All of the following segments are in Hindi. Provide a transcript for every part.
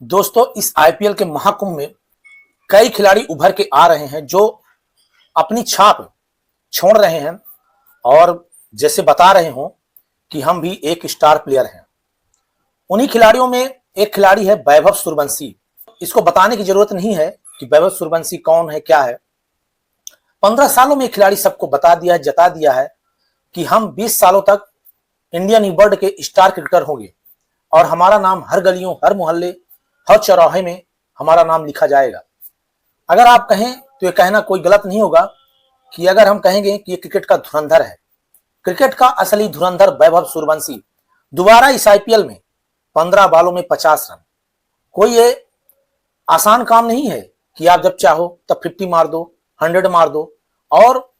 दोस्तों, इस आईपीएल के महाकुंभ में कई खिलाड़ी उभर के आ रहे हैं जो अपनी छाप छोड़ रहे हैं और जैसे बता रहे हो कि हम भी एक स्टार प्लेयर हैं। उन्हीं खिलाड़ियों में एक खिलाड़ी है वैभव सूर्यवंशी। इसको बताने की जरूरत नहीं है कि वैभव सूर्यवंशी कौन है, क्या है। 15 सालों में खिलाड़ी सबको बता दिया है, जता दिया है कि हम 20 सालों तक इंडियन वर्ल्ड के स्टार क्रिकेटर होंगे और हमारा नाम हर गलियों, हर मोहल्ले, हर चौराहे में हमारा नाम लिखा जाएगा। अगर आप कहें तो ये कहना कोई गलत नहीं होगा कि अगर हम कहेंगे कि ये क्रिकेट का धुरंधर है, क्रिकेट का असली धुरंधर वैभव सूर्यवंशी दोबारा इस आईपीएल में 15 बॉलों में 50 रन। कोई ये आसान काम नहीं है कि आप जब चाहो तब 50 मार दो, 100 मार दो। और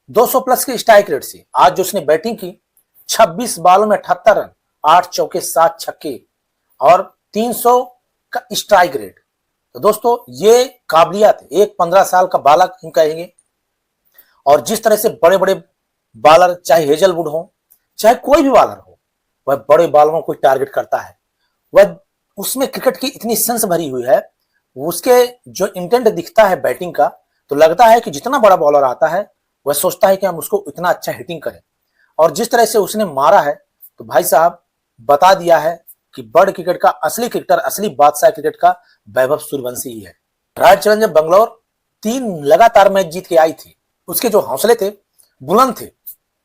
200 प्लस के स्ट्राइक रेट से आज जो उसने बैटिंग की, 26 बॉलों में 78 रन, 8 चौके 7 छक्के और 300 का स्ट्राइक रेट। तो दोस्तों, ये काबिलियत एक 15 साल का बालक हम कहेंगे। और जिस तरह से बड़े बड़े बॉलर, चाहे हेजलवुड हो, चाहे कोई भी बॉलर हो, वह बड़े बॉलरों को टारगेट करता है। वह उसमें क्रिकेट की इतनी सेंस भरी हुई है, उसके जो इंटेंट दिखता है बैटिंग का, तो लगता है कि जितना बड़ा बॉलर आता है वह सोचता है कि हम उसको इतना अच्छा हिटिंग करें। और जिस तरह से उसने मारा है, तो भाई साहब बता दिया है कि वर्ल्ड क्रिकेट का असली क्रिकेटर, असली बादशाह क्रिकेट का वैभव सूर्यवंशी ही है। रॉयल चैलेंजर बेंगलोर 3 लगातार मैच जीत के आई थी। उसके जो हौसले थे बुलंद थे।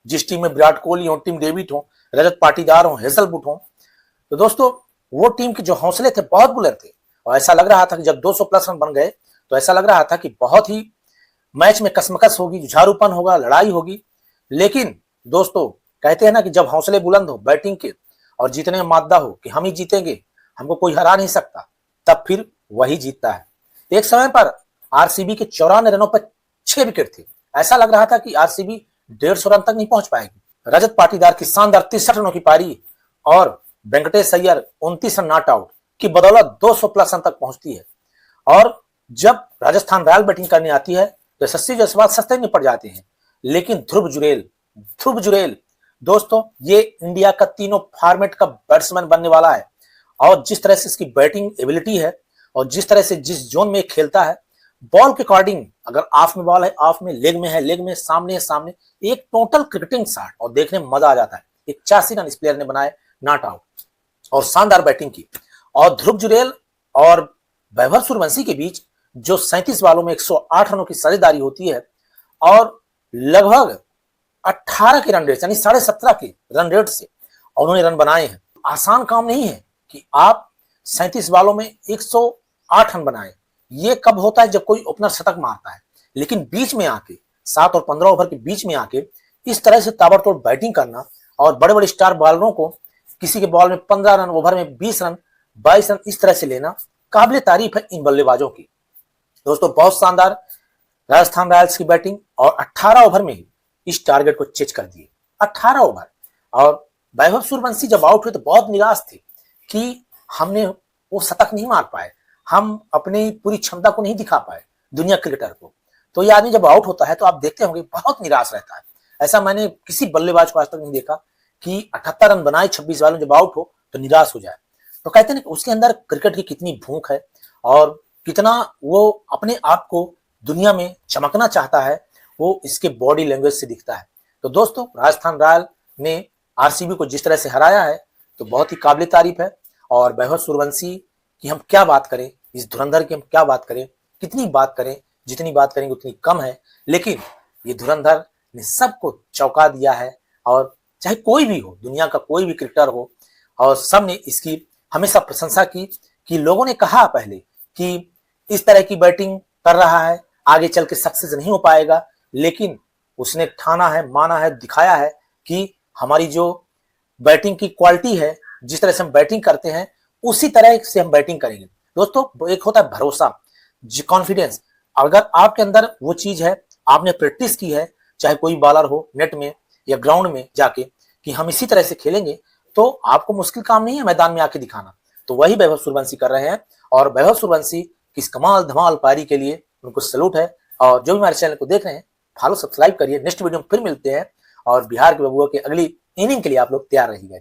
जिस टीम में विराट कोहली हो, टिम डेविड हो, रजत पाटीदार हो, हेजलवुड हो, तो दोस्तों वो टीम के जो हौसले थे बहुत बुलंद थे। और ऐसा लग रहा था कि जब 200 प्लस रन बन गए तो ऐसा लग रहा था कि बहुत ही मैच में कसमकस होगी, जुझारूपन होगा, लड़ाई होगी। लेकिन दोस्तों, कहते हैं ना कि जब हौसले बुलंद हो बैटिंग के और जीतने में मादा हो कि हम ही जीतेंगे, हमको कोई हरा नहीं सकता, तब फिर वही जीतता है। एक समय पर आरसीबी के 94 रनों पर 6 विकेट थे। ऐसा लग रहा था कि आरसीबी 150 रन तक नहीं पहुंच पाएगी। रजत पाटीदार की शानदार 63 रनों की पारी और Venkatesh Iyer 29 run not out की बदौलत 200 प्लस रन तक पहुंचती है। और जब राजस्थान रॉयल बैटिंग करने आती है तो यशस्वी जायसवाल सस्ते में पड़ जाते हैं। लेकिन ध्रुव जुरेल दोस्तों, ये इंडिया का तीनों फॉर्मेट का बैट्समैन बनने वाला है। और जिस तरह से इसकी बैटिंग एबिलिटी है और जिस तरह से जिस जोन में खेलता है, बॉल के अकॉर्डिंग, अगर ऑफ में बॉल है ऑफ में, लेग में है लेग में, सामने है सामने, एक टोटल क्रिकेटिंग शॉट और देखने में मजा आ जाता है। 81 रन इस प्लेयर ने बनाए नॉट आउट और शानदार बैटिंग की। और ध्रुव जुरेल और वैभव सूर्यवंशी के बीच जो 37 बॉलों में 108 रनों की साझेदारी होती है और लगभग 18 के रन रेट, यानी 17.5 के रन रेट से उन्होंने रन बनाए हैं। आसान काम नहीं है कि आप 37 बॉलों में 108 रन बनाए। ये कब होता है? जब कोई ओपनर शतक मारता है। लेकिन बीच में आके 7 और 15 ओवर के बीच में आके इस तरह से ताबड़तोड़ बैटिंग करना और बड़े बड़े स्टार बॉलरों को किसी के बॉल में 15 रन, ओवर में 20 रन, 22 रन इस तरह से लेना काबिल तारीफ है इन बल्लेबाजों की। दोस्तों, बहुत शानदार राजस्थान रॉयल्स की बैटिंग और 18 ओवर में ही इस टारगेट को चेज कर दिए। 18 ओवर। और वैभव सूर्यवंशी जब आउट हुए तो बहुत निराश थे कि हमने वो शतक नहीं मार पाए, हम अपनी पूरी क्षमता को नहीं दिखा पाए दुनिया क्रिकेटर को। तो ये आदमी जब आउट होता है तो आप देखते होंगे बहुत निराश रहता है। ऐसा मैंने किसी बल्लेबाज को आज तक नहीं देखा कि 78 रन बनाए 26 बॉलों में जब आउट हो तो निराश हो जाए। तो कहते हैं कि उसके अंदर क्रिकेट की कितनी भूख है और कितना वो अपने आप को दुनिया में चमकना चाहता है, वो इसके बॉडी लैंग्वेज से दिखता है। तो दोस्तों, राजस्थान रॉयल ने आरसीबी को जिस तरह से हराया है तो बहुत ही काबिल तारीफ है। और वैभव सूर्यवंशी की हम क्या बात करें, इस धुरंधर की हम क्या बात करें, कितनी बात करें, जितनी बात करेंगे उतनी कम है। लेकिन ये धुरंधर ने सबको चौंका दिया है। और चाहे कोई भी हो, दुनिया का कोई भी क्रिकेटर हो, और सबने इसकी हमेशा प्रशंसा की कि लोगों ने कहा पहले कि इस तरह की बैटिंग कर रहा है, आगे चल के सक्सेस नहीं हो पाएगा। लेकिन उसने ठाना है, माना है, दिखाया है कि हमारी जो बैटिंग की क्वालिटी है, जिस तरह से हम बैटिंग करते हैं उसी तरह से हम बैटिंग करेंगे। दोस्तों, एक होता है भरोसा, कॉन्फिडेंस। अगर आपके अंदर वो चीज है, आपने प्रैक्टिस की है, चाहे कोई बॉलर हो नेट में या ग्राउंड में जाके, कि हम इसी तरह से खेलेंगे, तो आपको मुश्किल काम नहीं है मैदान में आके दिखाना। तो वही वैभव सूर्यवंशी कर रहे हैं। और वैभव सूर्यवंशी की इस कमाल धमाल पारी के लिए उनको सैल्यूट है। और जो भी हमारे चैनल को देख रहे हैं, फॉलो सब्सक्राइब करिए। नेक्स्ट वीडियो में फिर मिलते हैं और बिहार के बबुआ के अगली इनिंग के लिए आप लोग तैयार रहिएगा।